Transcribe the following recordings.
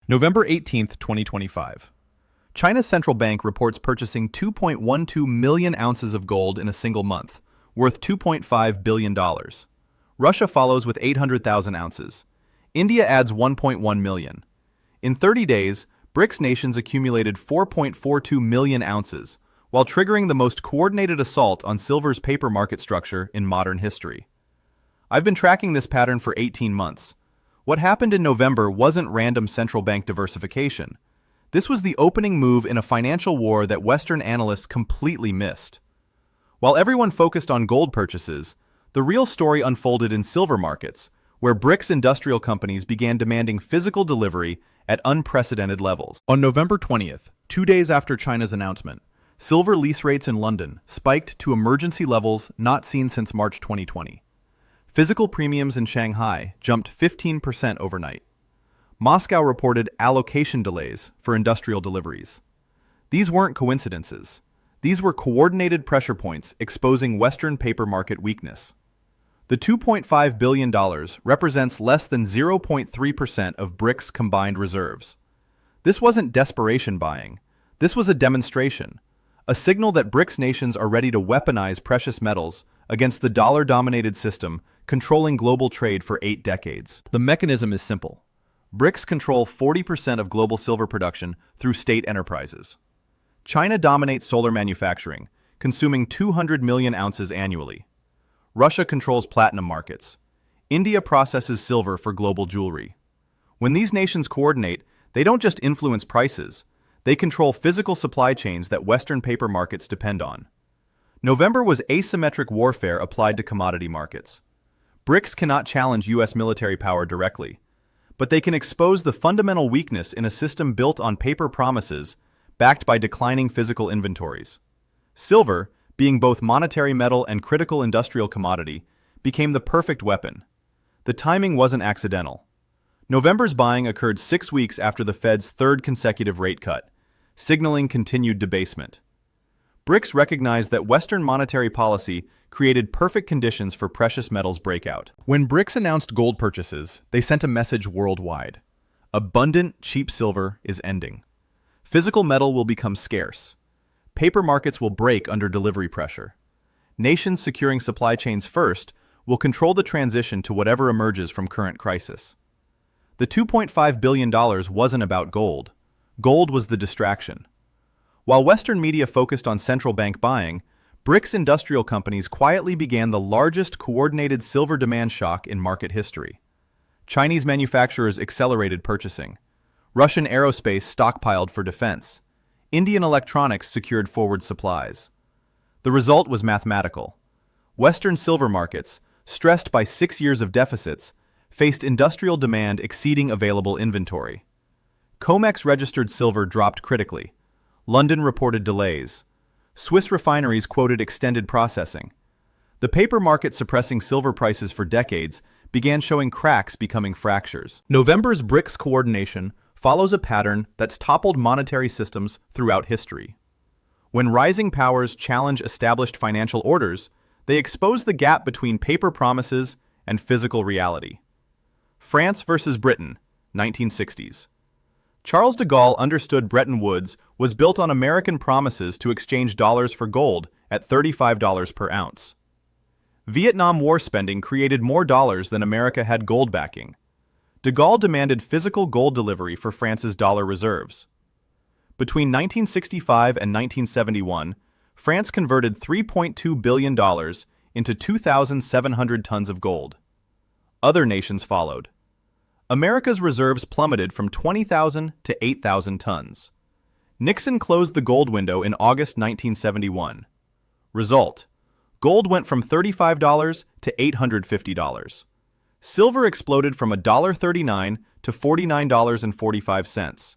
November 18, 2025. China's central bank reports purchasing 2.12 million ounces of gold in a single month, worth $2.5 billion. Russia follows with 800,000 ounces. India adds 1.1 million. In 30 days, BRICS nations accumulated 4.42 million ounces, while triggering the most coordinated assault on silver's paper market structure in modern history. I've been tracking this pattern for 18 months. What happened in November wasn't random central bank diversification. This was the opening move in a financial war that Western analysts completely missed. While everyone focused on gold purchases, the real story unfolded in silver markets, where BRICS industrial companies began demanding physical delivery at unprecedented levels. On November 20th, 2 days after China's announcement, silver lease rates in London spiked to emergency levels not seen since March 2020. Physical premiums in Shanghai jumped 15% overnight. Moscow reported allocation delays for industrial deliveries. These weren't coincidences. These were coordinated pressure points exposing Western paper market weakness. The $2.5 billion represents less than 0.3% of BRICS combined reserves. This wasn't desperation buying. This was a demonstration, a signal that BRICS nations are ready to weaponize precious metals against the dollar-dominated system controlling global trade for 8 decades. The mechanism is simple. BRICS control 40% of global silver production through state enterprises. China dominates solar manufacturing, consuming 200 million ounces annually. Russia controls platinum markets. India processes silver for global jewelry. When these nations coordinate, they don't just influence prices, they control physical supply chains that Western paper markets depend on. November was asymmetric warfare applied to commodity markets. BRICS cannot challenge U.S. military power directly, but they can expose the fundamental weakness in a system built on paper promises backed by declining physical inventories. Silver, being both monetary metal and critical industrial commodity, became the perfect weapon. The timing wasn't accidental. November's buying occurred 6 weeks after the Fed's third consecutive rate cut, signaling continued debasement. BRICS recognized that Western monetary policy created perfect conditions for precious metals breakout. When BRICS announced gold purchases, they sent a message worldwide. Abundant, cheap silver is ending. Physical metal will become scarce. Paper markets will break under delivery pressure. Nations securing supply chains first will control the transition to whatever emerges from current crisis. The $2.5 billion wasn't about gold. Gold was the distraction. While Western media focused on central bank buying, BRICS industrial companies quietly began the largest coordinated silver demand shock in market history. Chinese manufacturers accelerated purchasing. Russian aerospace stockpiled for defense. Indian electronics secured forward supplies. The result was mathematical. Western silver markets, stressed by 6 years of deficits, faced industrial demand exceeding available inventory. COMEX registered silver dropped critically. London reported delays. Swiss refineries quoted extended processing. The paper market suppressing silver prices for decades began showing cracks becoming fractures. November's BRICS coordination follows a pattern that's toppled monetary systems throughout history. When rising powers challenge established financial orders, they expose the gap between paper promises and physical reality. France versus Britain, 1960s. Charles de Gaulle understood Bretton Woods was built on American promises to exchange dollars for gold at $35 per ounce. Vietnam War spending created more dollars than America had gold backing. De Gaulle demanded physical gold delivery for France's dollar reserves. Between 1965 and 1971, France converted $3.2 billion into 2,700 tons of gold. Other nations followed. America's reserves plummeted from 20,000 to 8,000 tons. Nixon closed the gold window in August 1971. Result: gold went from $35 to $850. Silver exploded from $1.39 to $49.45.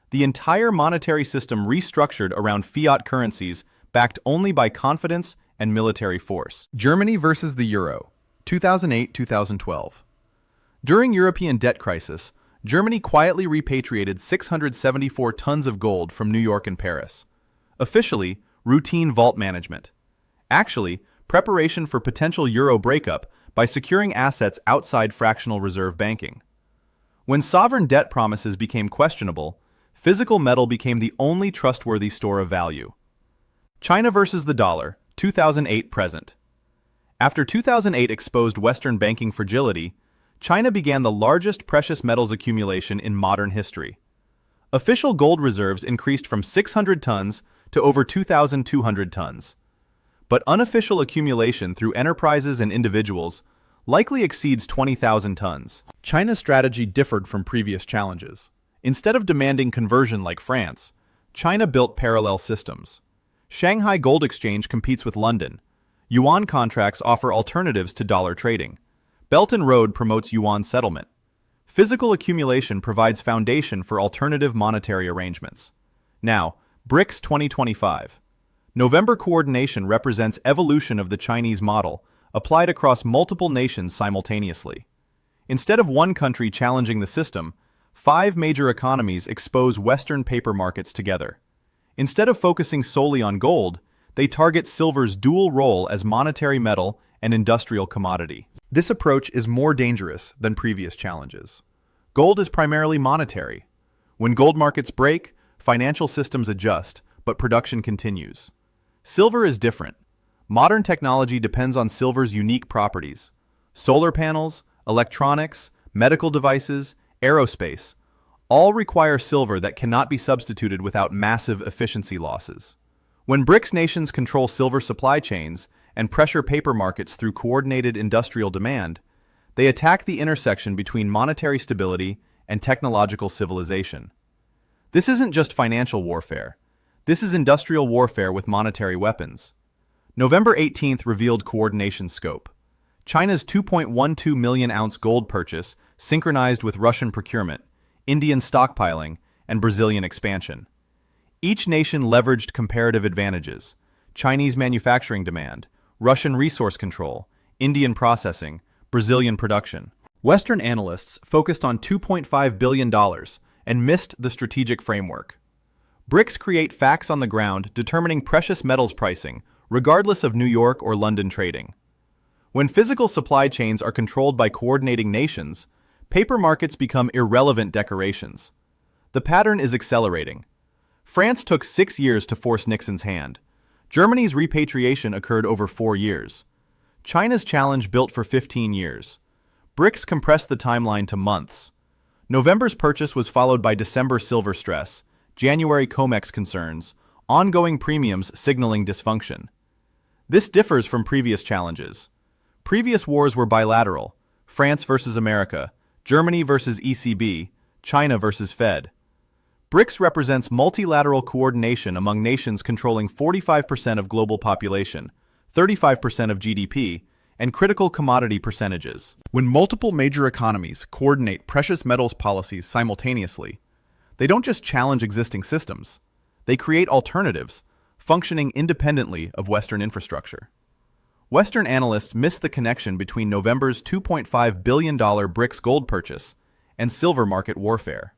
The entire monetary system restructured around fiat currencies backed only by confidence and military force. Germany versus the euro, 2008-2012. During European debt crisis, Germany quietly repatriated 674 tons of gold from New York and Paris. Officially, routine vault management. Actually, preparation for potential euro breakup by securing assets outside fractional reserve banking. When sovereign debt promises became questionable, physical metal became the only trustworthy store of value. China versus the dollar, 2008 present. After 2008 exposed Western banking fragility, China began the largest precious metals accumulation in modern history. Official gold reserves increased from 600 tons to over 2,200 tons. But unofficial accumulation through enterprises and individuals likely exceeds 20,000 tons. China's strategy differed from previous challenges. Instead of demanding conversion like France, China built parallel systems. Shanghai Gold Exchange competes with London. Yuan contracts offer alternatives to dollar trading. Belt and Road promotes yuan settlement. Physical accumulation provides foundation for alternative monetary arrangements. Now, BRICS 2025. November coordination represents evolution of the Chinese model, applied across multiple nations simultaneously. Instead of one country challenging the system, 5 major economies expose Western paper markets together. Instead of focusing solely on gold, they target silver's dual role as monetary metal and industrial commodity. This approach is more dangerous than previous challenges. Gold is primarily monetary. When gold markets break, financial systems adjust, but production continues. Silver is different. Modern technology depends on silver's unique properties. Solar panels, electronics, medical devices, aerospace, all require silver that cannot be substituted without massive efficiency losses. When BRICS nations control silver supply chains and pressure paper markets through coordinated industrial demand, they attack the intersection between monetary stability and technological civilization. This isn't just financial warfare. This is industrial warfare with monetary weapons. November 18th revealed coordination scope. China's 2.12 million ounce gold purchase synchronized with Russian procurement, Indian stockpiling, and Brazilian expansion. Each nation leveraged comparative advantages: Chinese manufacturing demand, Russian resource control, Indian processing, Brazilian production. Western analysts focused on $2.5 billion and missed the strategic framework. BRICS create facts on the ground determining precious metals pricing, regardless of New York or London trading. When physical supply chains are controlled by coordinating nations, paper markets become irrelevant decorations. The pattern is accelerating. France took 6 years to force Nixon's hand. Germany's repatriation occurred over 4 years. China's challenge built for 15 years. BRICS compressed the timeline to months. November's purchase was followed by December silver stress, January COMEX concerns, ongoing premiums signaling dysfunction. This differs from previous challenges. Previous wars were bilateral: France versus America, Germany versus ECB, China versus Fed. BRICS represents multilateral coordination among nations controlling 45% of global population, 35% of GDP, and critical commodity percentages. When multiple major economies coordinate precious metals policies simultaneously, they don't just challenge existing systems, they create alternatives, functioning independently of Western infrastructure. Western analysts miss the connection between November's $2.5 billion BRICS gold purchase and silver market warfare.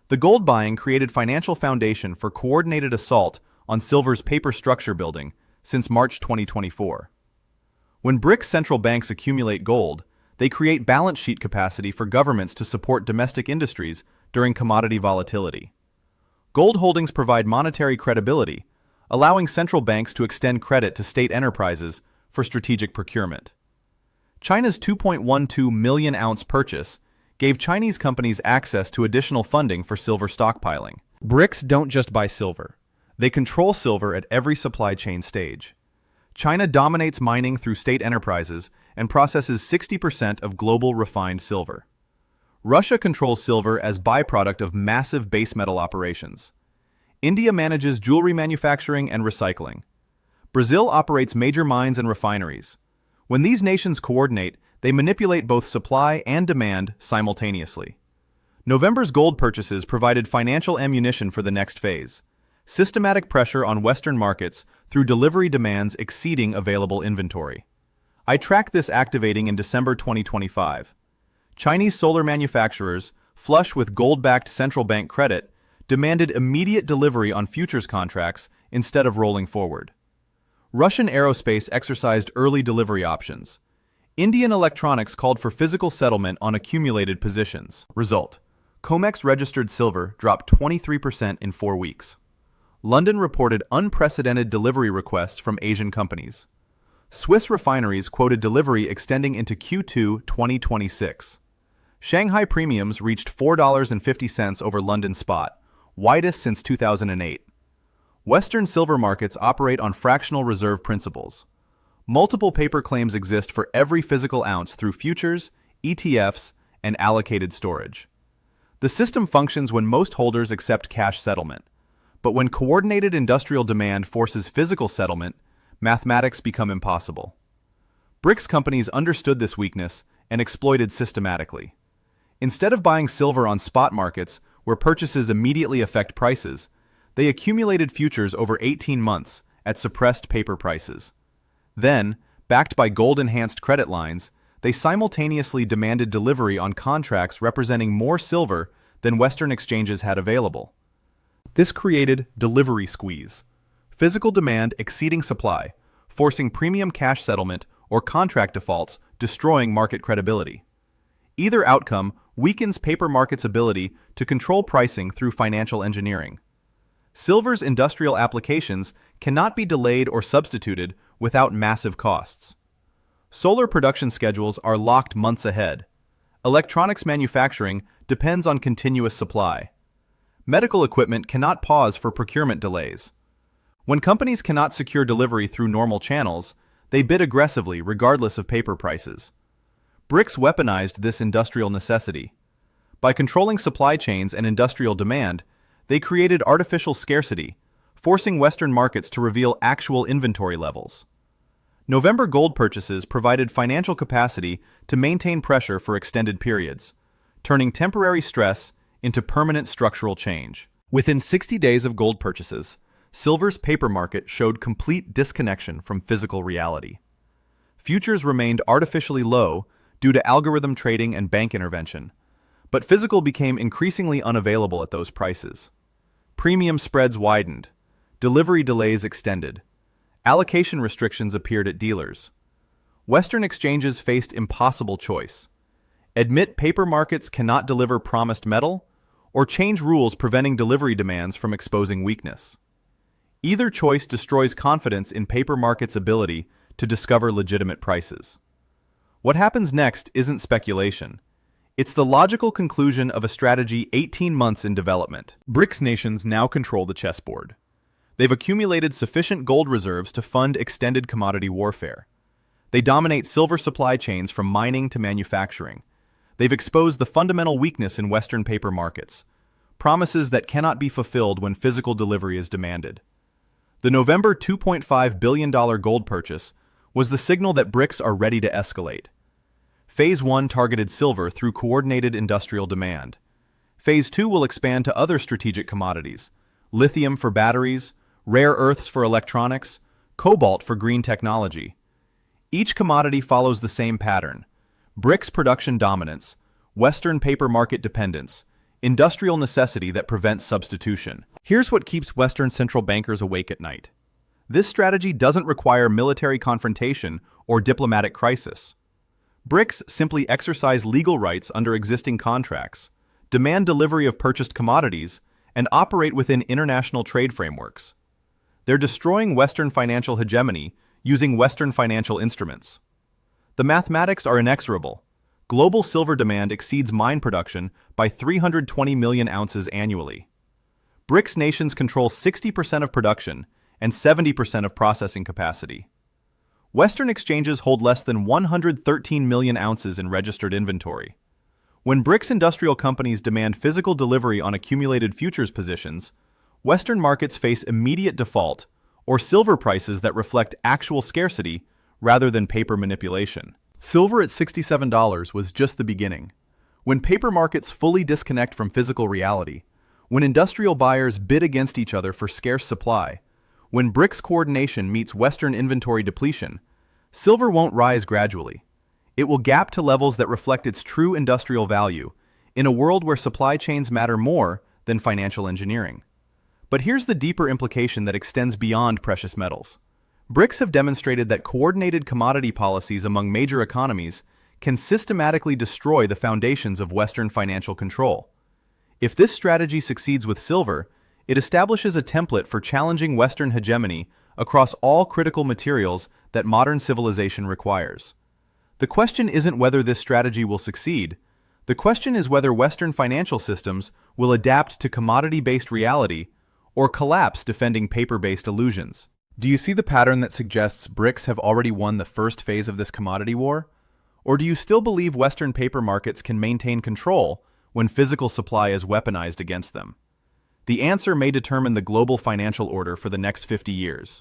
The gold buying created financial foundation for coordinated assault on silver's paper structure building since March 2024. When BRICS central banks accumulate gold, they create balance sheet capacity for governments to support domestic industries during commodity volatility. Gold holdings provide monetary credibility, allowing central banks to extend credit to state enterprises for strategic procurement. China's 2.12 million ounce purchase gave Chinese companies access to additional funding for silver stockpiling. BRICS don't just buy silver. They control silver at every supply chain stage. China dominates mining through state enterprises and processes 60% of global refined silver. Russia controls silver as byproduct of massive base metal operations. India manages jewelry manufacturing and recycling. Brazil operates major mines and refineries. When these nations coordinate, they manipulate both supply and demand simultaneously. November's gold purchases provided financial ammunition for the next phase: systematic pressure on Western markets through delivery demands exceeding available inventory. I tracked this activating in December 2025. Chinese solar manufacturers, flush with gold-backed central bank credit, demanded immediate delivery on futures contracts instead of rolling forward. Russian aerospace exercised early delivery options. Indian Electronics called for physical settlement on accumulated positions. Result: COMEX registered silver dropped 23% in 4 weeks. London reported unprecedented delivery requests from Asian companies. Swiss refineries quoted delivery extending into Q2 2026. Shanghai premiums reached $4.50 over London spot, widest since 2008. Western silver markets operate on fractional reserve principles. Multiple paper claims exist for every physical ounce through futures, ETFs, and allocated storage. The system functions when most holders accept cash settlement. But when coordinated industrial demand forces physical settlement, mathematics become impossible. BRICS companies understood this weakness and exploited systematically. Instead of buying silver on spot markets, where purchases immediately affect prices, they accumulated futures over 18 months at suppressed paper prices. Then, backed by gold-enhanced credit lines, they simultaneously demanded delivery on contracts representing more silver than Western exchanges had available. This created delivery squeeze, physical demand exceeding supply, forcing premium cash settlement or contract defaults, destroying market credibility. Either outcome weakens paper markets' ability to control pricing through financial engineering. Silver's industrial applications cannot be delayed or substituted without massive costs. Solar production schedules are locked months ahead. Electronics manufacturing depends on continuous supply. Medical equipment cannot pause for procurement delays. When companies cannot secure delivery through normal channels, they bid aggressively regardless of paper prices. BRICS weaponized this industrial necessity. By controlling supply chains and industrial demand, they created artificial scarcity, forcing Western markets to reveal actual inventory levels. November gold purchases provided financial capacity to maintain pressure for extended periods, turning temporary stress into permanent structural change. Within 60 days of gold purchases, silver's paper market showed complete disconnection from physical reality. Futures remained artificially low due to algorithm trading and bank intervention, but physical became increasingly unavailable at those prices. Premium spreads widened, delivery delays extended, allocation restrictions appeared at dealers. Western exchanges faced impossible choice: admit paper markets cannot deliver promised metal, or change rules preventing delivery demands from exposing weakness. Either choice destroys confidence in paper markets' ability to discover legitimate prices. What happens next isn't speculation. It's the logical conclusion of a strategy 18 months in development. BRICS nations now control the chessboard. They've accumulated sufficient gold reserves to fund extended commodity warfare. They dominate silver supply chains from mining to manufacturing. They've exposed the fundamental weakness in Western paper markets, promises that cannot be fulfilled when physical delivery is demanded. The November $2.5 billion gold purchase was the signal that BRICS are ready to escalate. Phase 1 targeted silver through coordinated industrial demand. Phase 2 will expand to other strategic commodities: lithium for batteries, rare earths for electronics, cobalt for green technology. Each commodity follows the same pattern: BRICS production dominance, Western paper market dependence, industrial necessity that prevents substitution. Here's what keeps Western central bankers awake at night. This strategy doesn't require military confrontation or diplomatic crisis. BRICS simply exercise legal rights under existing contracts, demand delivery of purchased commodities, and operate within international trade frameworks. They're destroying Western financial hegemony using Western financial instruments. The mathematics are inexorable. Global silver demand exceeds mine production by 320 million ounces annually. BRICS nations control 60% of production and 70% of processing capacity. Western exchanges hold less than 113 million ounces in registered inventory. When BRICS industrial companies demand physical delivery on accumulated futures positions, Western markets face immediate default or silver prices that reflect actual scarcity rather than paper manipulation. Silver at $67 was just the beginning. When paper markets fully disconnect from physical reality, when industrial buyers bid against each other for scarce supply, when BRICS coordination meets Western inventory depletion, silver won't rise gradually. It will gap to levels that reflect its true industrial value, in a world where supply chains matter more than financial engineering. But here's the deeper implication that extends beyond precious metals. BRICS have demonstrated that coordinated commodity policies among major economies can systematically destroy the foundations of Western financial control. If this strategy succeeds with silver, it establishes a template for challenging Western hegemony across all critical materials that modern civilization requires. The question isn't whether this strategy will succeed. The question is whether Western financial systems will adapt to commodity-based reality or collapse defending paper-based illusions. Do you see the pattern that suggests BRICS have already won the first phase of this commodity war? Or do you still believe Western paper markets can maintain control when physical supply is weaponized against them? The answer may determine the global financial order for the next 50 years.